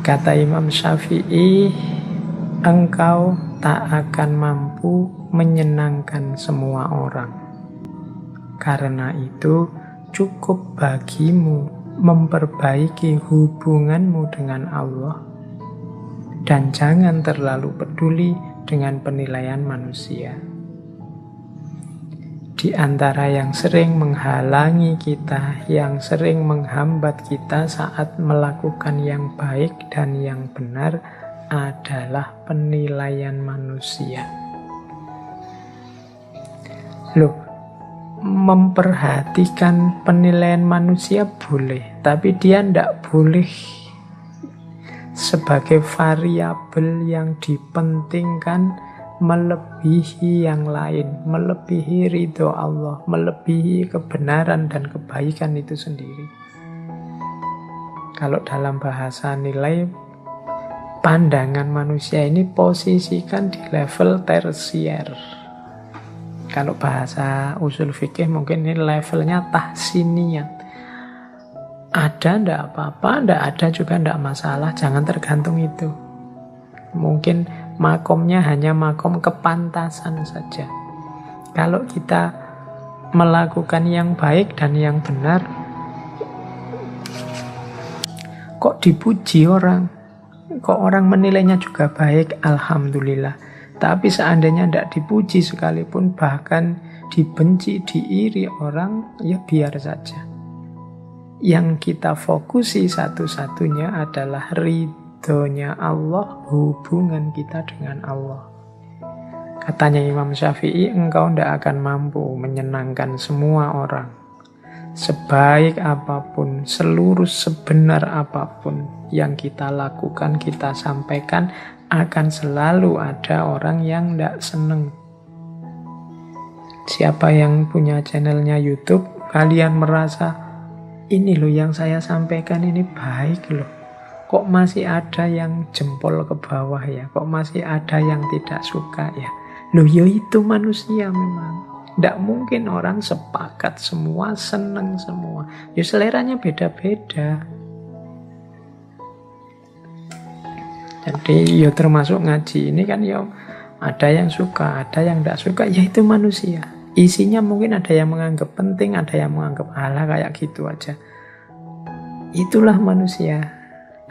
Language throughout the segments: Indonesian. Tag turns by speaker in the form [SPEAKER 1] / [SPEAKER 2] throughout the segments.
[SPEAKER 1] Kata Imam Syafi'i, engkau tak akan mampu menyenangkan semua orang. Karena itu cukup bagimu memperbaiki hubunganmu dengan Allah dan jangan terlalu peduli dengan penilaian manusia. Di antara yang sering menghalangi kita, yang sering menghambat kita saat melakukan yang baik dan yang benar adalah penilaian manusia. Loh, memperhatikan penilaian manusia boleh, tapi dia tidak boleh sebagai variabel yang dipentingkan melebihi yang lain, melebihi ridho Allah, melebihi kebenaran dan kebaikan itu sendiri. Kalau dalam bahasa nilai, pandangan manusia ini posisikan di level tersier. Kalau bahasa usul fikih mungkin ini levelnya tahsiniyat. Ada ndak apa-apa, ndak ada juga ndak masalah, jangan tergantung itu. Mungkin makomnya hanya makom kepantasan saja. Kalau kita melakukan yang baik dan yang benar, kok dipuji orang, kok orang menilainya juga baik, alhamdulillah. Tapi seandainya tidak dipuji sekalipun, bahkan dibenci, diiri orang, ya biar saja. Yang kita fokusi satu-satunya adalah ridhonya Allah, hubungan kita dengan Allah. Katanya Imam Syafi'i, engkau tidak akan mampu menyenangkan semua orang. Sebaik apapun, seluruh sebenar apapun yang kita lakukan, kita sampaikan, akan selalu ada orang yang tidak seneng. Siapa yang punya channelnya YouTube, kalian merasa, ini loh yang saya sampaikan ini baik loh. Kok masih ada yang jempol ke bawah ya? Kok masih ada yang tidak suka ya? Loh ya itu manusia memang. Tidak mungkin orang sepakat semua, seneng semua. Ya seleranya beda-beda. Jadi ya termasuk ngaji ini kan ya ada yang suka, ada yang tidak suka. Ya itu manusia. Isinya mungkin ada yang menganggap penting, ada yang menganggap alah kayak gitu aja. Itulah manusia.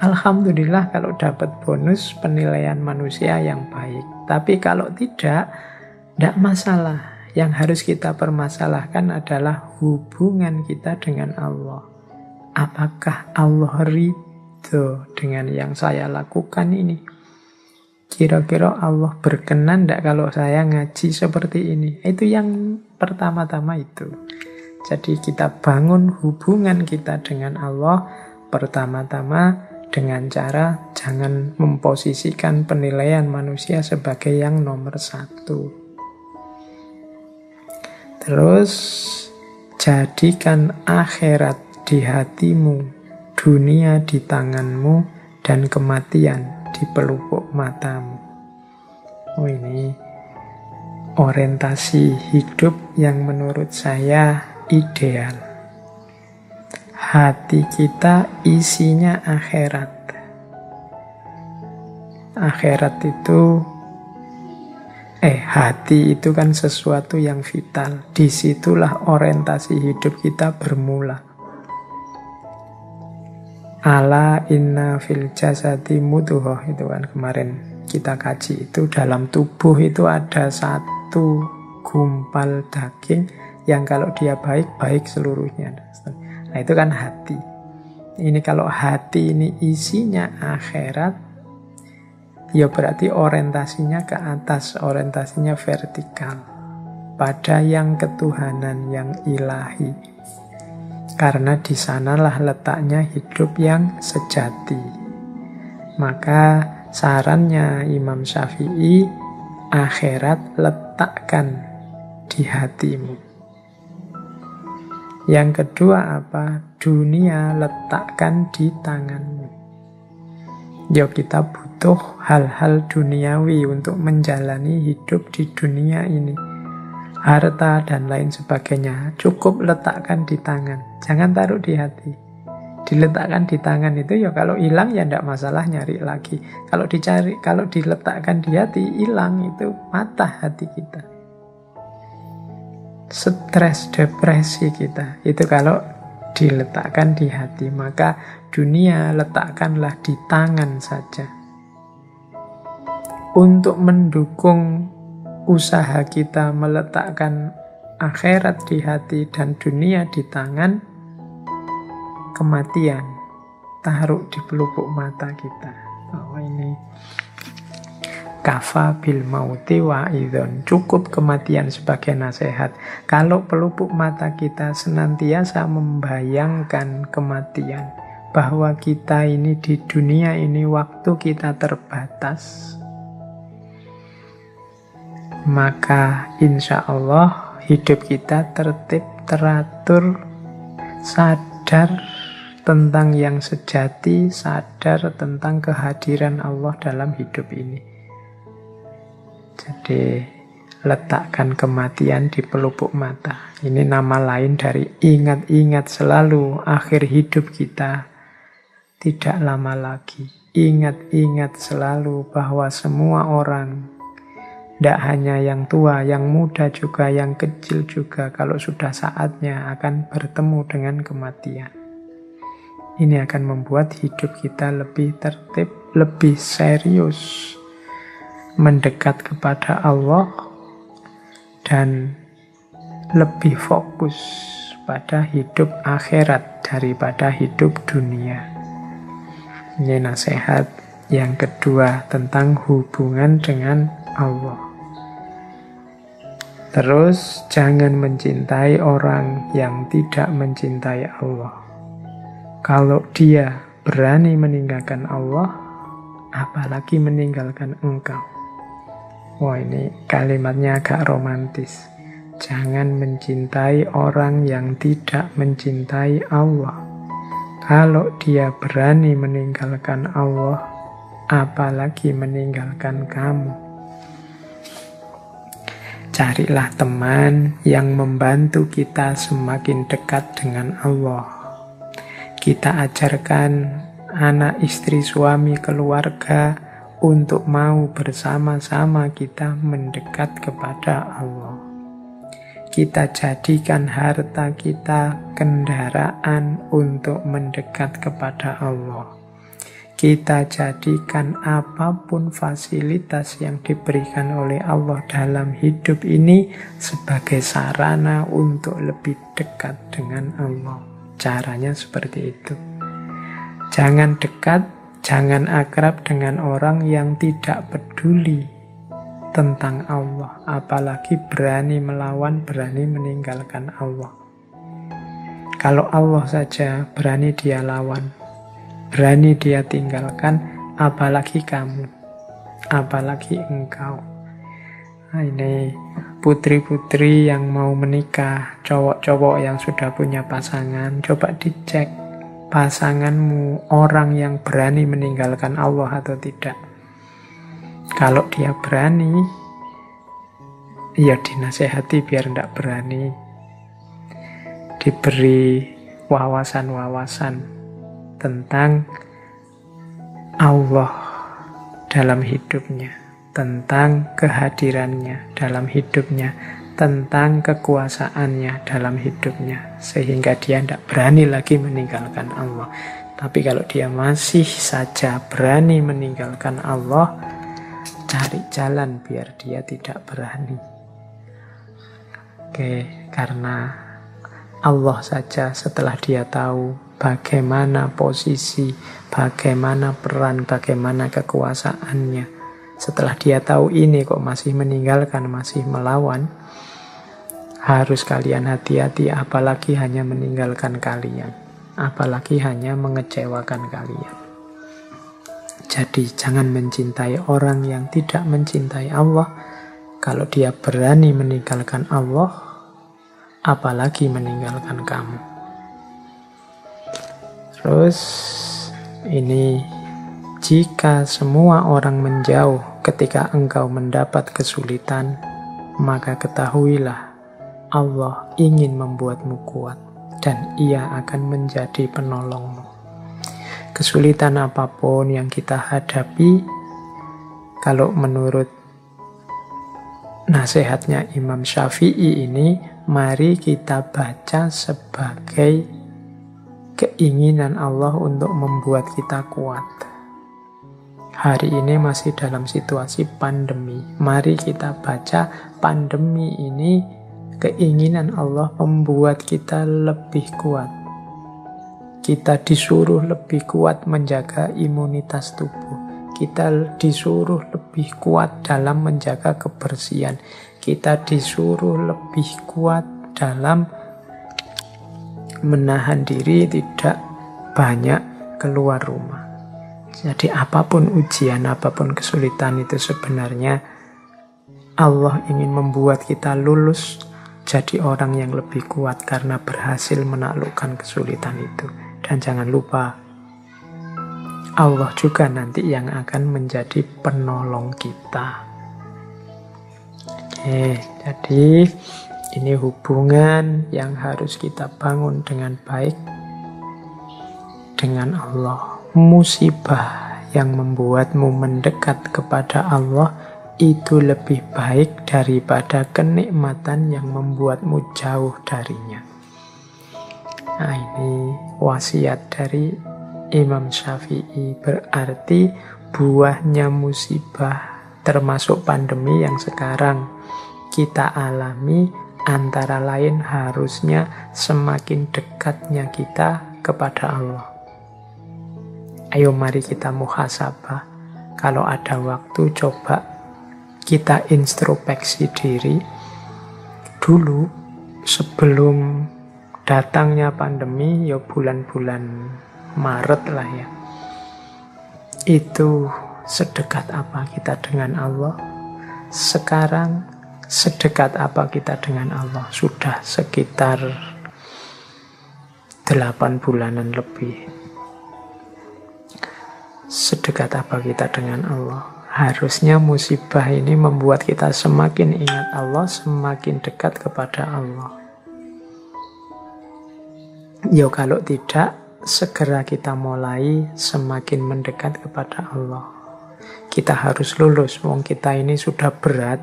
[SPEAKER 1] Alhamdulillah kalau dapat bonus penilaian manusia yang baik. Tapi kalau tidak masalah. Yang harus kita permasalahkan adalah hubungan kita dengan Allah. Apakah Allah ridho dengan yang saya lakukan ini? Kira-kira Allah berkenan tidak kalau saya ngaji seperti ini? Itu yang pertama-tama itu. Jadi kita bangun hubungan kita dengan Allah pertama-tama dengan cara jangan memposisikan penilaian manusia sebagai yang nomor satu. Terus jadikan akhirat di hatimu, dunia di tanganmu, dan kematian di pelupuk matamu. Oh, ini orientasi hidup yang menurut saya ideal. Hati kita isinya akhirat. Akhirat itu hati itu kan sesuatu yang vital. Disitulah orientasi hidup kita bermula. Ala inna fil jasadi mudghah, itu kan kemarin kita kaji. Itu dalam tubuh itu ada satu gumpal daging yang kalau dia baik, baik seluruhnya. Nah itu kan hati. Ini kalau hati ini isinya akhirat, ya berarti orientasinya ke atas, orientasinya vertikal. Pada yang ketuhanan, yang ilahi. Karena di sanalah letaknya hidup yang sejati. Maka sarannya Imam Syafi'i, akhirat letakkan di hatimu. Yang kedua apa? Dunia letakkan di tanganmu. Ya kita butuh hal-hal duniawi untuk menjalani hidup di dunia ini. Harta dan lain sebagainya cukup letakkan di tangan. Jangan taruh di hati. Diletakkan di tangan itu ya kalau hilang ya tidak masalah, nyari lagi. Kalau dicari, kalau diletakkan di hati, hilang itu patah hati kita. Stres, depresi kita. Itu kalau diletakkan di hati. Maka dunia letakkanlah di tangan saja. Untuk mendukung usaha kita meletakkan akhirat di hati dan dunia di tangan, kematian taruh di pelupuk mata kita. Oh, ini kafa bil mauti wa'idhon, cukup kematian sebagai nasihat. Kalau pelupuk mata kita senantiasa membayangkan kematian, bahwa kita ini di dunia ini waktu kita terbatas, maka insya Allah hidup kita tertib, teratur, sadar tentang yang sejati, sadar tentang kehadiran Allah dalam hidup ini. Jadi letakkan kematian di pelupuk mata. Ini nama lain dari ingat-ingat selalu akhir hidup kita tidak lama lagi. Ingat-ingat selalu bahwa semua orang, tidak hanya yang tua, yang muda juga, yang kecil juga, kalau sudah saatnya akan bertemu dengan kematian. Ini akan membuat hidup kita lebih tertib, lebih serius, mendekat kepada Allah, dan lebih fokus pada hidup akhirat daripada hidup dunia. Ini nasihat yang kedua tentang hubungan dengan Allah. Terus jangan mencintai orang yang tidak mencintai Allah. Kalau dia berani meninggalkan Allah, apalagi meninggalkan engkau. Wah, ini kalimatnya agak romantis. Jangan mencintai orang yang tidak mencintai Allah. Kalau dia berani meninggalkan Allah, apalagi meninggalkan kamu. Carilah teman yang membantu kita semakin dekat dengan Allah. Kita ajarkan anak, istri, suami, keluarga untuk mau bersama-sama kita mendekat kepada Allah. Kita jadikan harta kita kendaraan untuk mendekat kepada Allah. Kita jadikan apapun fasilitas yang diberikan oleh Allah dalam hidup ini sebagai sarana untuk lebih dekat dengan Allah. Caranya seperti itu. Jangan dekat, jangan akrab dengan orang yang tidak peduli tentang Allah, apalagi berani melawan, berani meninggalkan Allah. Kalau Allah saja berani dia lawan, berani dia tinggalkan, apalagi kamu, apalagi engkau. Nah, ini putri-putri yang mau menikah, cowok-cowok yang sudah punya pasangan, coba dicek pasanganmu orang yang berani meninggalkan Allah atau tidak. Kalau dia berani, ya dinasehati biar tidak berani. Diberi wawasan-wawasan tentang Allah dalam hidupnya, tentang kehadirannya dalam hidupnya, tentang kekuasaannya dalam hidupnya, sehingga dia tidak berani lagi meninggalkan Allah. Tapi kalau dia masih saja berani meninggalkan Allah, cari jalan biar dia tidak berani. Karena Allah saja setelah dia tahu bagaimana posisi, bagaimana peran, bagaimana kekuasaannya, setelah dia tahu ini kok masih meninggalkan, masih melawan, harus kalian hati-hati, apalagi hanya meninggalkan kalian, apalagi hanya mengecewakan kalian. Jadi jangan mencintai orang yang tidak mencintai Allah. Kalau dia berani meninggalkan Allah, apalagi meninggalkan kamu. Terus ini, jika semua orang menjauh ketika engkau mendapat kesulitan, maka ketahuilah Allah ingin membuatmu kuat dan Ia akan menjadi penolongmu. kesulitan apapun yang kita hadapi, kalau menurut nasihatnya Imam Syafi'i ini, mari kita baca sebagai keinginan Allah untuk membuat kita kuat. Hari ini masih dalam situasi pandemi. Mari kita baca pandemi ini keinginan Allah membuat kita lebih kuat. Kita disuruh lebih kuat menjaga imunitas tubuh. Kita disuruh lebih kuat dalam menjaga kebersihan. Kita disuruh lebih kuat dalam menahan diri tidak banyak keluar rumah. Jadi apapun ujian, apapun kesulitan itu sebenarnya Allah ingin membuat kita lulus jadi orang yang lebih kuat karena berhasil menaklukkan kesulitan itu. Dan jangan lupa, Allah juga nanti yang akan menjadi penolong kita. Oke, jadi ini hubungan yang harus kita bangun dengan baik dengan Allah. Musibah yang membuatmu mendekat kepada Allah itu lebih baik daripada kenikmatan yang membuatmu jauh darinya. Nah, ini wasiat dari Imam Syafi'i. Berarti buahnya musibah termasuk pandemi yang sekarang kita alami antara lain harusnya semakin dekatnya kita kepada Allah. Ayo mari kita muhasabah. Kalau ada waktu coba kita introspeksi diri. Dulu sebelum datangnya pandemi, ya bulan-bulan Maret lah ya. Itu sedekat apa kita dengan Allah? Sekarang sedekat apa kita dengan Allah? Sudah sekitar 8 bulanan lebih. Sedekat apa kita dengan Allah? Harusnya musibah ini membuat kita semakin ingat Allah, semakin dekat kepada Allah. Ya kalau tidak, segera kita mulai semakin mendekat kepada Allah. Kita harus lulus, wong kita ini sudah berat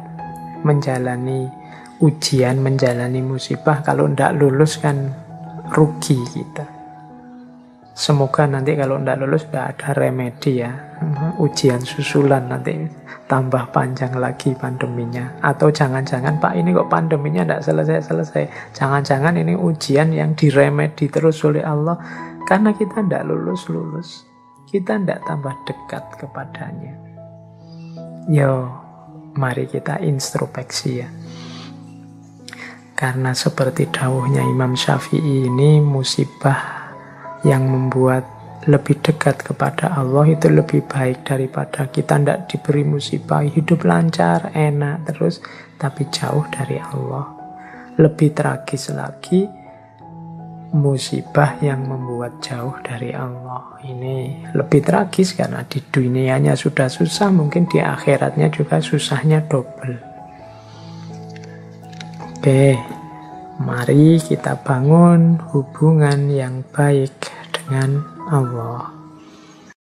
[SPEAKER 1] menjalani ujian, menjalani musibah. Kalau tidak lulus kan rugi kita. Semoga nanti kalau tidak lulus tidak ada remedi ya. Ujian susulan nanti tambah panjang lagi pandeminya. Atau jangan-jangan Pak ini kok pandeminya tidak selesai-selesai. Jangan-jangan ini ujian yang diremedi terus oleh Allah. Karena kita tidak lulus-lulus. Kita tidak tambah dekat kepadanya. Yo, mari kita introspeksi ya. Karena seperti dawuhnya Imam Syafi'i ini, musibah yang membuat lebih dekat kepada Allah itu lebih baik daripada kita tidak diberi musibah, hidup lancar, enak terus, tapi jauh dari Allah. Lebih tragis lagi, musibah yang membuat jauh dari Allah. Ini lebih tragis karena di dunianya sudah susah, mungkin di akhiratnya juga susahnya double. Oke. Mari kita bangun hubungan yang baik dengan Allah.